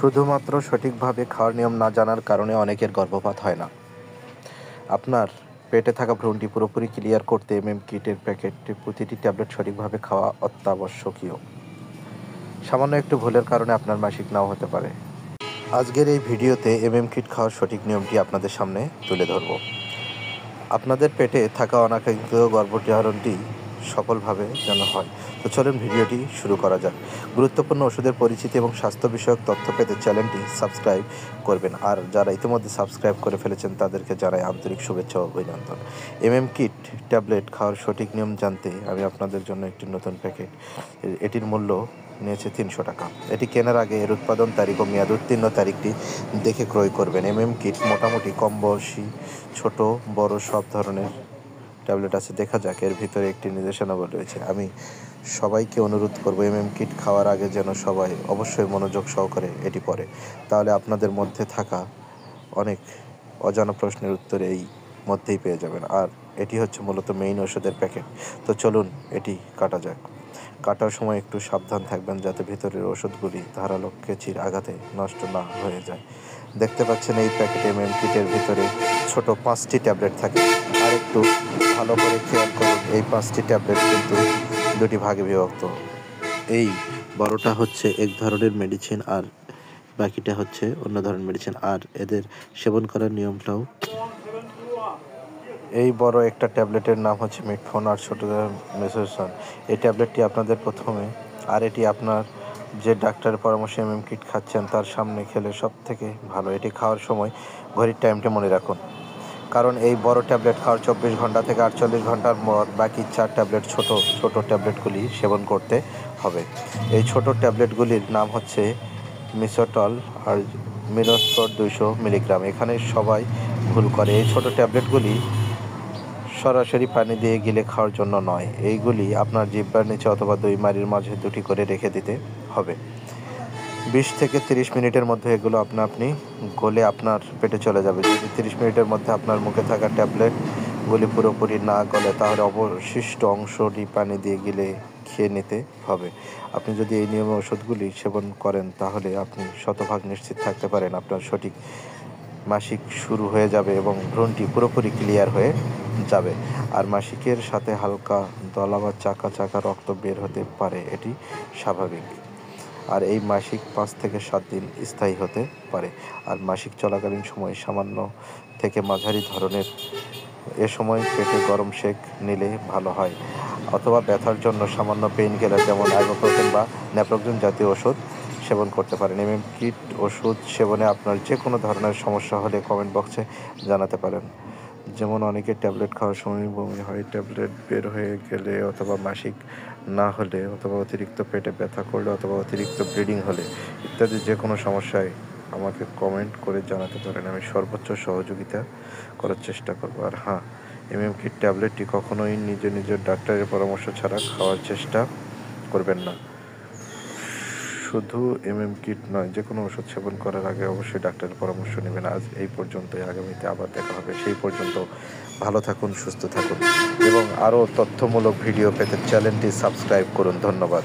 শুধুমাত্র সঠিকভাবে খাওয়ার নিয়ম না জানার কারণে অনেকের গর্ভপাত হয় না। আপনার পেটে থাকা ভ্রূণটি পুরোপুরি ক্লিয়ার করতে কিটের প্যাকেটটি প্রতিটি ট্যাবলেট সঠিকভাবে খাওয়া অত্যাবশ্যকীয়। সামান্য একটু ভুলের কারণে আপনার মাসিক নাও হতে পারে। আজকের এই ভিডিওতে কিট খাওয়ার সঠিক নিয়মটি আপনাদের সামনে তুলে ধরব। আপনাদের পেটে থাকা অনাকাঙ্ক্ষিত গর্ভধারণটি সফলভাবে যেন হয়। তো চলুন ভিডিওটি শুরু করা যাক। গুরুত্বপূর্ণ ওষুধের পরিচিতি এবং স্বাস্থ্য বিষয়ক তথ্য পেতে চ্যানেলটি সাবস্ক্রাইব করবেন। আর যারা ইতিমধ্যে সাবস্ক্রাইব করে ফেলেছেন তাদেরকে জানাই আন্তরিক শুভেচ্ছা ও অভিনন্দন। কিট ট্যাবলেট খাওয়ার সঠিক নিয়ম জানতে আমি আপনাদের জন্য একটি নতুন প্যাকেট, এটির মূল্য নিয়েছে 300 টাকা। এটি কেনার আগে এর উৎপাদন তারিখ ও মেয়াদ উত্তীর্ণ তারিখটি দেখে ক্রয় করবেন। কিট মোটামুটি কম বয়সী, ছোট বড় সব ধরনের ট্যাবলেট আছে। দেখা যাক এর ভিতরে একটি নির্দেশনাবলী রয়েছে। আমি সবাইকে অনুরোধ করব কিট খাওয়ার আগে যেন সবাই অবশ্যই মনোযোগ সহকারে এটি পড়ে, তাহলে আপনাদের মধ্যে থাকা অনেক অজানা প্রশ্নের উত্তর এই মধ্যেই পেয়ে যাবেন। আর এটি হচ্ছে মূলত মেইন ওষুধের প্যাকেট। তো চলুন এটি কাটা যাক। কাটার সময় একটু সাবধান থাকবেন যাতে ভিতরের ওষুধগুলি ধারালো কেচির আঘাতে নষ্ট না হয়ে যায়। দেখতে পাচ্ছেন এই প্যাকেটে কিটের ভিতরে ছোট 5টি ট্যাবলেট থাকে। আর একটু ভালো করে খেয়াল করুন, এই 5টি ট্যাবলেট কিন্তু 2টি ভাগে বিভক্ত। এই বড়টা হচ্ছে এক ধরনের মেডিসিন আর বাকিটা হচ্ছে অন্য ধরনের মেডিসিন। আর এদের সেবন করার নিয়মটাও, এই বড় একটা ট্যাবলেটের নাম হচ্ছে মিটফোন আর ছোট মেসোসন। এই ট্যাবলেটটি আপনাদের প্রথমে, আর এটি আপনার যে ডাক্তারের পরামর্শে কিট খাচ্ছেন তার সামনে খেলে সব থেকে ভালো। এটি খাওয়ার সময় ঘড়ির টাইমটা মনে রাখুন, কারণ এই বড় ট্যাবলেট খাওয়ার 24 ঘন্টা থেকে 48 ঘন্টার পর বাকি 4 ট্যাবলেট ছোট ট্যাবলেটগুলি সেবন করতে হবে। এই ছোট ট্যাবলেটগুলির নাম হচ্ছে মিসোটল আর মিনোস্পোর 200 মিলিগ্রাম। এখানে সবাই ভুল করে। এই ছোট ট্যাবলেটগুলি সরাসরি পানি দিয়ে গিলে খাওয়ার জন্য নয়। এইগুলি আপনার জিহ্বার নিচে অথবা দুই মাড়ির মাঝে 2টি করে রেখে দিতে হবে। 20 থেকে 30 মিনিটের মধ্যে এগুলো আপনি গলে আপনার পেটে চলে যাবে। যদি 30 মিনিটের মধ্যে আপনার মুখে থাকা ট্যাবলেটগুলি পুরোপুরি না গলে তাহলে অবশিষ্ট অংশটি পানি দিয়ে গিলে খেয়ে নিতে হবে। আপনি যদি এই নিয়মে ওষুধগুলি সেবন করেন তাহলে আপনি শতভাগ নিশ্চিত থাকতে পারেন আপনার সঠিক মাসিক শুরু হয়ে যাবে এবং ভ্রূণটি পুরোপুরি ক্লিয়ার হয়ে যাবে। আর মাসিকের সাথে হালকা দলা বা চাকা চাকা রক্ত বের হতে পারে, এটি স্বাভাবিক। আর এই মাসিক 5 থেকে 7 দিন স্থায়ী হতে পারে। আর মাসিক চলাকালীন সময় সামান্য থেকে মাঝারি ধরনের, এ সময় পেটে গরম সেক নিলে ভালো হয়, অথবা ব্যথার জন্য সামান্য পেইন কিলার যেমন আইবুপ্রোফেন বা ন্যাপ্রোক্সেন জাতীয় ওষুধ সেবন করতে পারেন। কিট ওষুধ সেবনে আপনার যে কোনো ধরনের সমস্যা হলে কমেন্ট বক্সে জানাতে পারেন। যেমন অনেকের ট্যাবলেট খাওয়ার সময় বমি হয়, ট্যাবলেট বের হয়ে গেলে, অথবা মাসিক না হলে, অথবা অতিরিক্ত পেটে ব্যথা করলে, অথবা অতিরিক্ত ব্লিডিং হলে ইত্যাদি যে কোনো সমস্যায় আমাকে কমেন্ট করে জানাতে পারেন। আমি সর্বোচ্চ সহযোগিতা করার চেষ্টা করব। আর হ্যাঁ, কিট ট্যাবলেটটি কখনোই নিজের ডাক্তারের পরামর্শ ছাড়া খাওয়ার চেষ্টা করবেন না। শুধু কিট নয়, যে কোনো ওষুধ সেবন করার আগে অবশ্যই ডাক্তারের পরামর্শ নেবেন। আজ এই পর্যন্তই, আগামীতে আবার দেখা হবে। সেই পর্যন্ত ভালো থাকুন, সুস্থ থাকুন এবং আরও তথ্যমূলক ভিডিও পেতে চ্যানেলটি সাবস্ক্রাইব করুন। ধন্যবাদ।